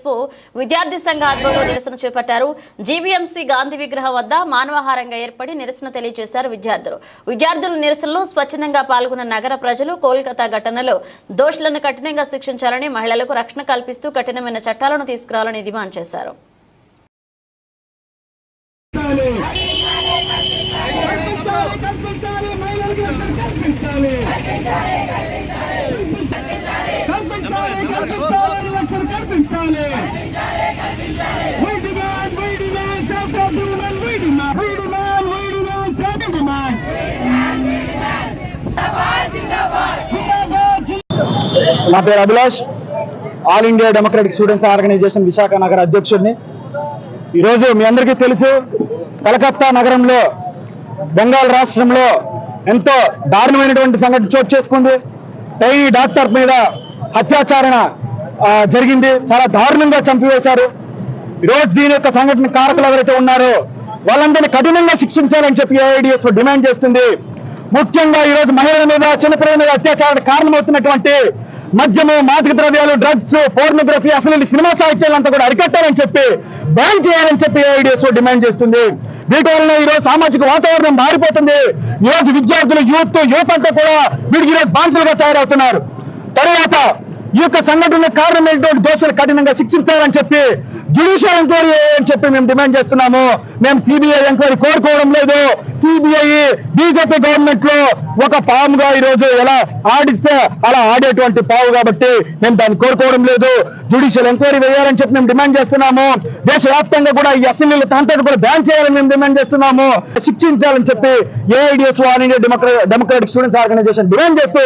రోజు విద్యార్థి సంఘ ఆధ్వర్యంలో నిరసన చేపట్టారు. జీవీఎంసీ గాంధీ విగ్రహం వద్ద మానవహారంగా ఏర్పడి నిరసన తెలియజేశారు విద్యార్థుల నిరసనలో స్వచ్ఛందంగా పాల్గొన్న నగర ప్రజలు కోల్కతా ఘటనలో దోషులను కఠినంగా శిక్షించాలని, మహిళలకు రక్షణ కల్పిస్తూ కఠినమైన చట్టాలను తీసుకురావాలని డిమాండ్ చేశారు. నా పేరు Abhilash, all India democratic students organisation Visakha నగర అధ్యక్షుడిని. ఈరోజు మీ అందరికీ తెలుసు, కలకత్తా నగరంలో బెంగాల్ రాష్ట్రంలో ఎంతో దారుణమైనటువంటి సంఘటన చోటు చేసుకుంది. ట్రైనీ డాక్టర్ మీద అత్యాచారణ జరిగింది, చాలా దారుణంగా చంపివేశారు. ఈరోజు దీని యొక్క సంఘటన కారకులు ఎవరైతే ఉన్నారో వాళ్ళందరినీ కఠినంగా శిక్షించాలని చెప్పి ఏఐడిఎస్ డిమాండ్ చేస్తుంది. ముఖ్యంగా ఈరోజు మహిళల మీద, చిన్నపిల్లల మీద అత్యాచారానికి కారణమవుతున్నటువంటి మద్యము, మాదక ద్రవ్యాలు, డ్రగ్స్, పోర్నోగ్రఫీ, అసలు సినిమా సాహిత్యాలంతా కూడా అరికట్టాలని చెప్పి, బ్యాన్ చేయాలని చెప్పి ఏఐడిఎస్ డిమాండ్ చేస్తుంది. వీటి వలన ఈరోజు సామాజిక వాతావరణం మారిపోతుంది. ఈరోజు విద్యార్థులు, యువతంతా కూడా వీటికి ఈరోజు బాన్సులుగా తయారవుతున్నారు. తర్వాత ఈ యొక్క సంఘటన కారణమైనటువంటి దోషులు కఠినంగా శిక్షించాలని చెప్పి జ్యుడిషియల్ ఎంక్వైరీ అని చెప్పి మేము డిమాండ్ చేస్తున్నాము. మేము సిబిఐ ఎంక్వైరీ కోరుకోవడం లేదు. సిబిఐ బీజేపీ గవర్నమెంట్ లో ఒక పాముగా ఈరోజు ఎలా ఆడిస్తే అలా ఆడేటువంటి పావు కాబట్టి మేము దాన్ని కోరుకోవడం లేదు. జ్యుడిషియల్ ఎంక్వైరీ వేయాలని చెప్పి మేము డిమాండ్ చేస్తున్నాము. దేశవ్యాప్తంగా కూడా ఈ అసెంబ్లీలో అంతా కూడా బ్యాన్ చేయాలని మేము డిమాండ్ చేస్తున్నాము. శిక్షించాలని చెప్పి AIDS all India democratic students organisation demand చేస్తూ